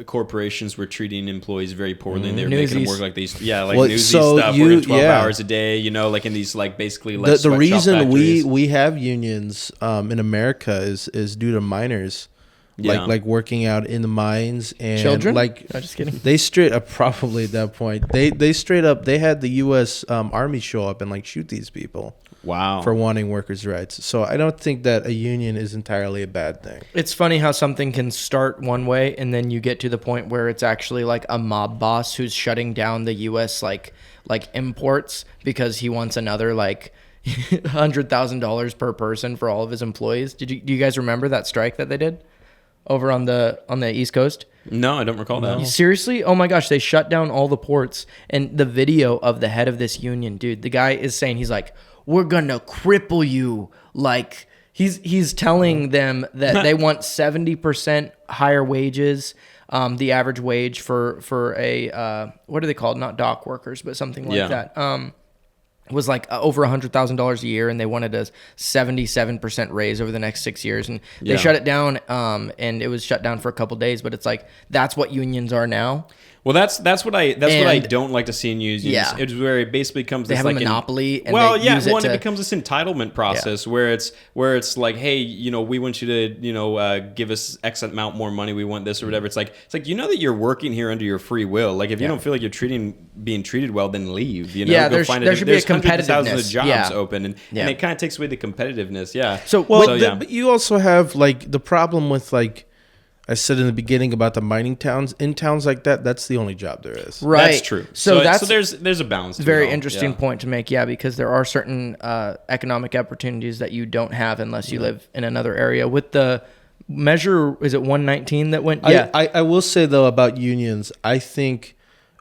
corporations were treating employees very poorly, and they were making them work like these. Yeah, newsies stuff, working 12 hours a day. In these basically the reason we have unions in America is due to miners. Like working out in the mines and children. I'm just kidding. They straight up probably at that point they straight up they had the U.S. Army show up and shoot these people. Wow. For wanting workers' rights. So I don't think that a union is entirely a bad thing. It's funny how something can start one way and then you get to the point where it's actually a mob boss who's shutting down the U.S. imports because he wants another $100,000 per person for all of his employees. Do you guys remember that strike that they did over on the East Coast? No, I don't recall that. Seriously? Oh my gosh, they shut down all the ports. And the video of the head of this union, dude, the guy is saying, he's like, we're gonna cripple you. He's telling them that they want 70% higher wages. The average wage for a what are they called? Not dock workers, but something like that. Was over $100,000 a year, and they wanted a 77% raise over the next 6 years, and they shut it down. And it was shut down for a couple days, but it's that's what unions are now. Well, that's what I don't like to see in unions. Yeah. It's where it basically becomes they this have a monopoly. It becomes this entitlement process where it's hey, we want you to give us X amount more money. We want this or whatever. It's like that you're working here under your free will. If you don't feel like you're being treated well, then leave. There should be a competitiveness. Thousands of jobs open, and it kind of takes away the competitiveness. Yeah. But you also have the problem with I said in the beginning about the mining towns. In towns like that, that's the only job there is. Right. That's true. So there's a balance. To it very all. interesting point to make. Yeah, because there are certain economic opportunities that you don't have unless you live in another area. With the measure, is it 119 that went? Yeah. I will say though about unions, I think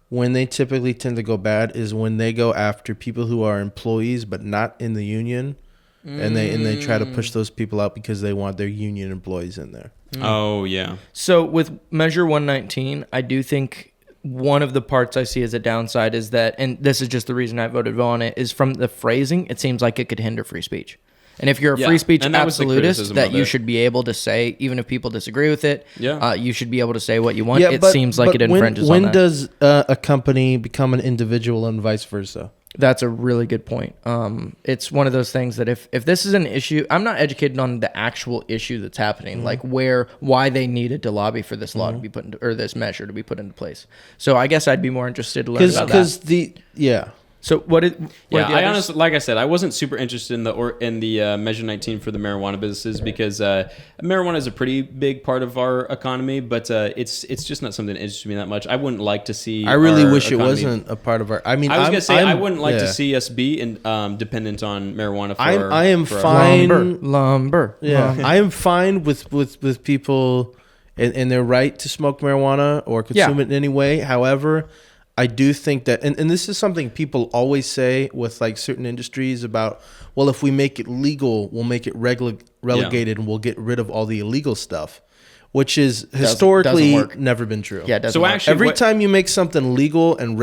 when they typically tend to go bad is when they go after people who are employees but not in the union, and they try to push those people out because they want their union employees in there. Oh yeah. So with Measure 119, I do think one of the parts I see as a downside is that, and this is just the reason I voted on it, is from the phrasing, it seems like it could hinder free speech. And if you're a free speech absolutist, that you should be able to say, even if people disagree with it, you should be able to say what you want. It seems like it infringes on that. When does a company become an individual and vice versa? That's a really good point. It's one of those things that if this is an issue, I'm not educated on the actual issue that's happening, like why they needed to lobby for this law to be put into, or this measure to be put into place. So I guess I'd be more interested to learn about that. So I honestly, like I said, I wasn't super interested in the Measure 19 for the marijuana businesses because marijuana is a pretty big part of our economy, but it's just not something that interests me that much. I wouldn't like to see. I really wish it wasn't a part of our. I mean, I was gonna say I wouldn't like to see us be dependent on marijuana. I am fine. Lumber. Yeah, I am fine with people and their right to smoke marijuana or consume it in any way. However, I do think that, and this is something people always say with like certain industries about, well, if we make it legal, we'll make it relegated and we'll get rid of all the illegal stuff, which is historically never been true. Yeah, so actually, every time you make something legal and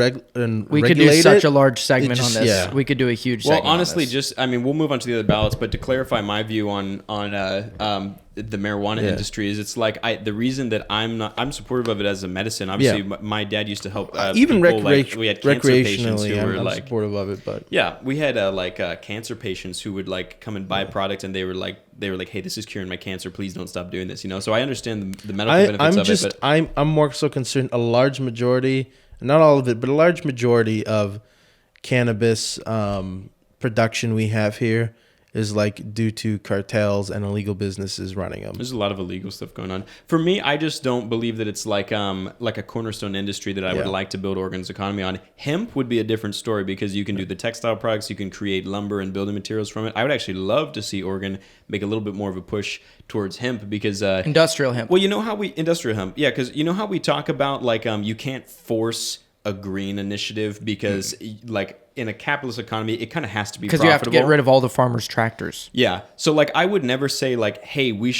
we could do such a large segment on this. Yeah. We could do a huge segment. Well, honestly, we'll move on to the other ballots, but to clarify my view on the marijuana industry is it's like the reason that I'm supportive of it as a medicine. Obviously, my dad used to help even people, we had cancer patients who were I'm supportive of it, but we had cancer patients who would like come and buy a product and they were like, hey, this is curing my cancer. Please don't stop doing this. So I understand the medical benefits of it. But I'm more so concerned. A large majority, not all of it, but a large majority of cannabis production we have here is like due to cartels and illegal businesses running them. There's a lot of illegal stuff going on. For me, I just don't believe that it's like a cornerstone industry that I would like to build Oregon's economy on. Hemp would be a different story because you can do the textile products, you can create lumber and building materials from it. I would actually love to see Oregon make a little bit more of a push towards hemp because industrial hemp. Well, industrial hemp, yeah, because you know how we talk about like you can't force a green initiative because like in a capitalist economy, it kind of has to be profitable. Because you have to get rid of all the farmers' tractors. Yeah. So like I would never say like, hey, we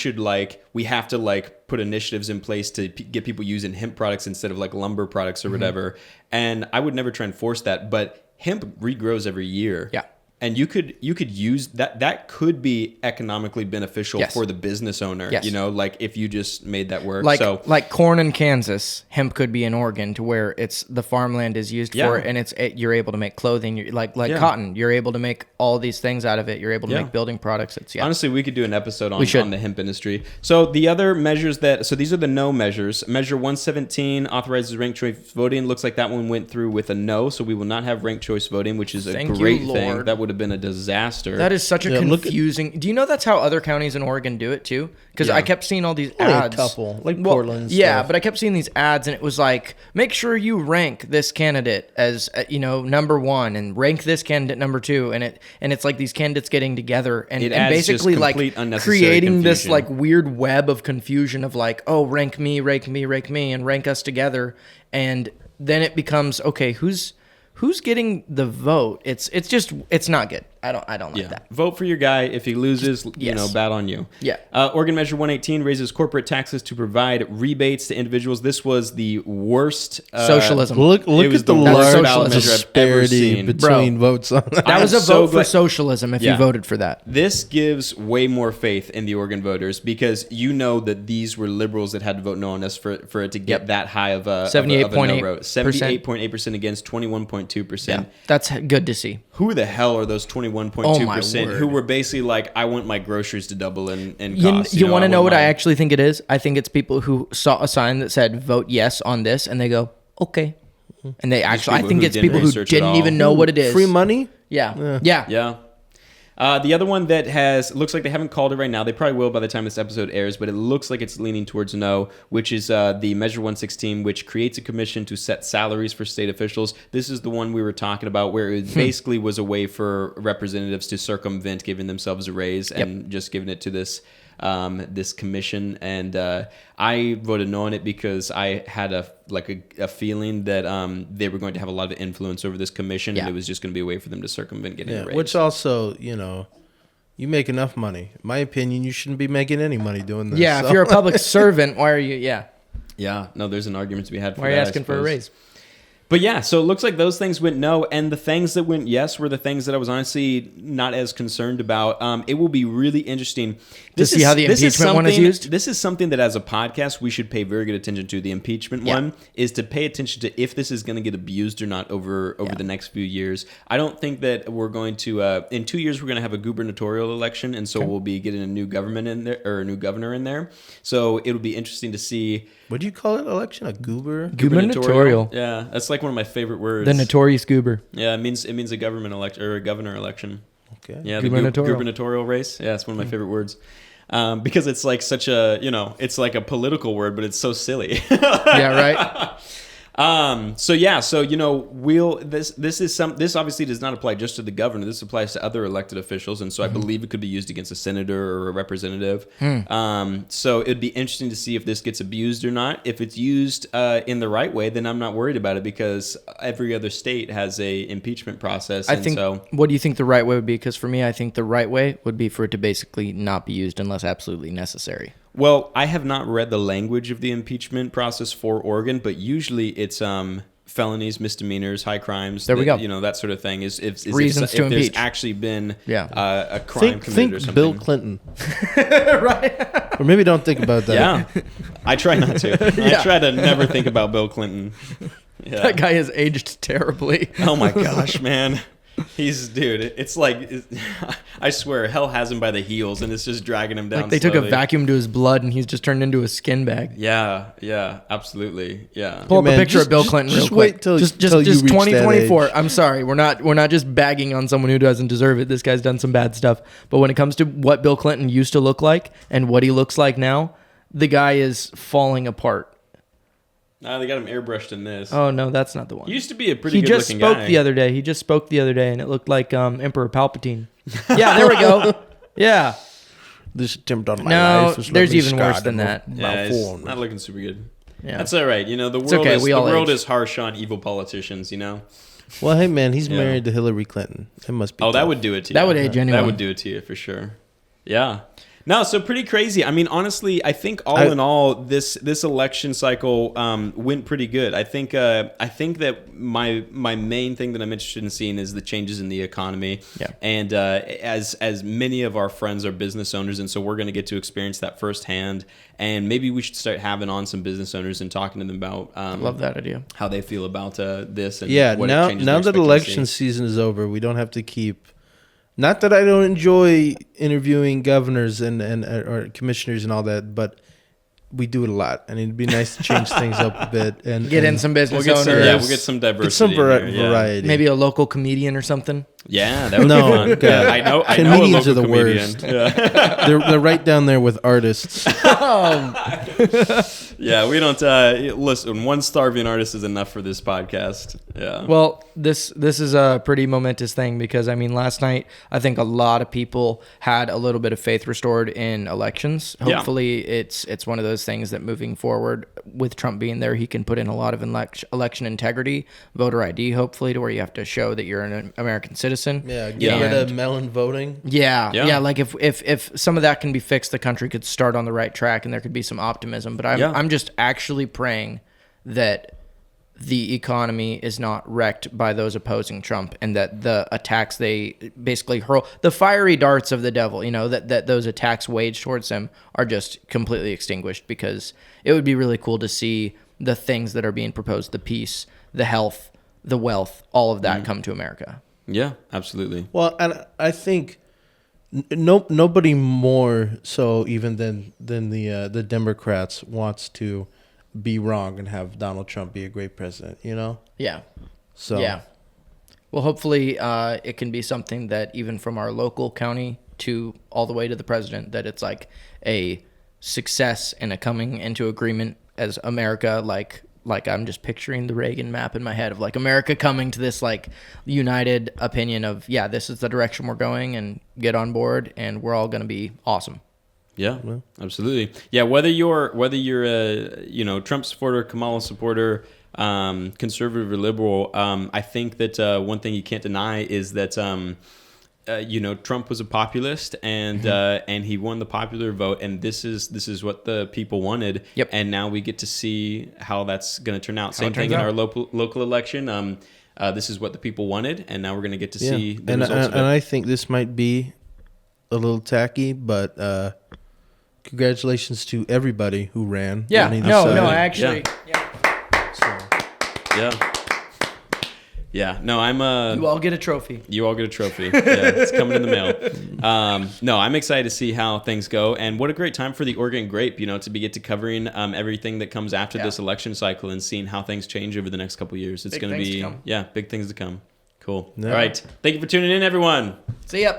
have to like put initiatives in place to get people using hemp products instead of like lumber products or whatever. And I would never try and force that. But hemp regrows every year. Yeah. And you could use that could be economically beneficial for the business owner, like if you just made that work. Like corn in Kansas, hemp could be in Oregon to where it's the farmland is used for it, and you're able to make clothing, like cotton. You're able to make all these things out of it. You're able to make building products. Honestly, we could do an episode on the hemp industry. So the other measures these are the no measures. Measure 117 authorizes ranked choice voting. Looks like that one went through with a no, so we will not have ranked choice voting, which is a great thing. That would have been a disaster. That is such a confusing. Do you know that's how other counties in Oregon do it too? Because I kept seeing all these ads. A couple, like Portland. Yeah, but I kept seeing these ads, and it was like, make sure you rank this candidate as number one, and rank this candidate number two, and it's like these candidates getting together and basically like creating this like weird web of confusion of like, oh, rank me, and rank us together, and then it becomes okay, who's getting the vote? It's not good. I don't like that. Vote for your guy. If he loses, bad on you. Yeah. Oregon Measure 118 raises corporate taxes to provide rebates to individuals. This was the worst socialism. Look at the large disparity between votes on that. That was a vote for socialism if you voted for that. This gives way more faith in the Oregon voters because that these were liberals that had to vote no on us for it to get that high of a 78.8%. 78.8% against 21.2%. Yeah, that's good to see. Who the hell are those 21.2% who were basically like, I want my groceries to double in cost. You want to know what I actually think it is? I think it's people who saw a sign that said vote yes on this and they go, okay. And they actually, I think it's people who didn't even know what it is. Free money? Yeah. The other one that looks like they haven't called it right now. They probably will by the time this episode airs, but it looks like it's leaning towards no, which is the Measure 116, which creates a commission to set salaries for state officials. This is the one we were talking about where it basically was a way for representatives to circumvent giving themselves a raise and just giving it to this commission. And I voted no on it because I had a feeling that they were going to have a lot of influence over this commission, and it was just going to be a way for them to circumvent getting a raise. Which also, you make enough money. In my opinion, you shouldn't be making any money doing this. Yeah, if you're a public servant, why are you? Yeah, no, there's an argument to be had for that. Why are you asking for a raise? But yeah, so it looks like those things went no, and the things that went yes were the things that I was honestly not as concerned about. It will be really interesting to see how the impeachment one is used. This is something that as a podcast we should pay very good attention to. The impeachment one is to pay attention to if this is going to get abused or not over the next few years. I don't think that we're going to in 2 years we're going to have a gubernatorial election, and so we'll be getting a new government in there or a new governor in there. So it'll be interesting to see. What do you call it? Election? A Gubernatorial. Yeah, that's like one of my favorite words. The notorious goober. Yeah, it means a government election or a governor election. Okay. Yeah, the gubernatorial race. Yeah, it's one of my favorite words. Because it's like such a, it's like a political word, but it's so silly. Yeah, right. So this obviously does not apply just to the governor. This applies to other elected officials, and so I believe it could be used against a senator or a representative. So it'd be interesting to see if this gets abused or not. If it's used in the right way, then I'm not worried about it because every other state has a impeachment process. What do you think the right way would be? Because for me, I think the right way would be for it to basically not be used unless absolutely necessary. Well, I have not read the language of the impeachment process for Oregon, but usually it's felonies, misdemeanors, high crimes. There we go. That sort of thing is if there's actually been a crime committed think or something. Bill Clinton. Right. Or maybe don't think about that. Yeah. I try not to. I try to never think about Bill Clinton. Yeah. That guy has aged terribly. Oh my gosh, man. It's like, I swear, hell has him by the heels, and it's just dragging him down. Like they took a vacuum to his blood, and he's just turned into a skin bag. Yeah, absolutely, yeah. Pull up a picture of Bill Clinton real quick. Till just you reach 2024. that age. I'm sorry, we're not just bagging on someone who doesn't deserve it. This guy's done some bad stuff, but when it comes to what Bill Clinton used to look like and what he looks like now, the guy is falling apart. Nah, they got him airbrushed in this. Oh no, that's not the one. He used to be a pretty good looking guy. He just spoke the other day, and it looked like Emperor Palpatine. Yeah, there we go. Yeah. This attempt on my life is there's even worse than that. Yeah, it's not looking super good. Yeah. That's all right. The world is harsh on evil politicians. Well, hey man, he's married to Hillary Clinton. It must be. Oh, tough. that would do it to you. That would age anyone. That would do it to you for sure. Yeah. No, so pretty crazy. I mean, honestly, I think in all, this election cycle went pretty good. I think that my main thing that I'm interested in seeing is the changes in the economy. Yeah. And as many of our friends are business owners, and so we're going to get to experience that firsthand. And maybe we should start having on some business owners and talking to them about love that idea, how they feel about this. And what now that election season is over, we don't have to keep. Not that I don't enjoy interviewing governors and or commissioners and all that, but we do it a lot, and it'd be nice to change things up a bit and get in some business owners. We'll get some diversity. Get some variety. Maybe a local comedian or something. Yeah, that would be fun. God. Yeah, I know Comedians are the comedian. worst. Yeah. they're right down there with artists. Yeah, we don't listen. One starving artist is enough for this podcast. Yeah. Well, this is a pretty momentous thing because last night I think a lot of people had a little bit of faith restored in elections. Hopefully, it's one of those things that moving forward with Trump being there, he can put in a lot of election integrity, voter ID, hopefully, to where you have to show that you're an American citizen. Yeah, get rid of mail-in voting. Yeah. Like if some of that can be fixed, the country could start on the right track, and there could be some optimism. But I'm just actually praying that the economy is not wrecked by those opposing Trump, and that the attacks they basically hurl, the fiery darts of the devil, that those attacks waged towards him are just completely extinguished, because it would be really cool to see the things that are being proposed, the peace, the health, the wealth, all of that come to America. Yeah, absolutely. Well, and I think nobody more so even than the Democrats wants to be wrong and have Donald Trump be a great president. Yeah. So yeah. Well, hopefully it can be something that even from our local county to all the way to the president, that it's like a success and a coming into agreement as America, like I'm just picturing the Reagan map in my head of like America coming to this like united opinion of, yeah, this is the direction we're going, and get on board and we're all going to be awesome. Yeah, absolutely. Yeah, whether you're a Trump supporter, Kamala supporter, conservative or liberal, I think that one thing you can't deny is that Trump was a populist, and and he won the popular vote, and this is what the people wanted. Yep. And now we get to see how that's going to turn out. Same thing in our local election. This is what the people wanted, and now we're going to get to see the results of it. And I think this might be a little tacky, but congratulations to everybody who ran. Yeah, Yeah. You all get a trophy. You all get a trophy. Yeah, it's coming in the mail. No, I'm excited to see how things go, and what a great time for the Oregon Grape, to get to covering everything that comes after this election cycle and seeing how things change over the next couple of years. It's going to be big things to come. Cool. Yeah. All right. Thank you for tuning in, everyone. See ya.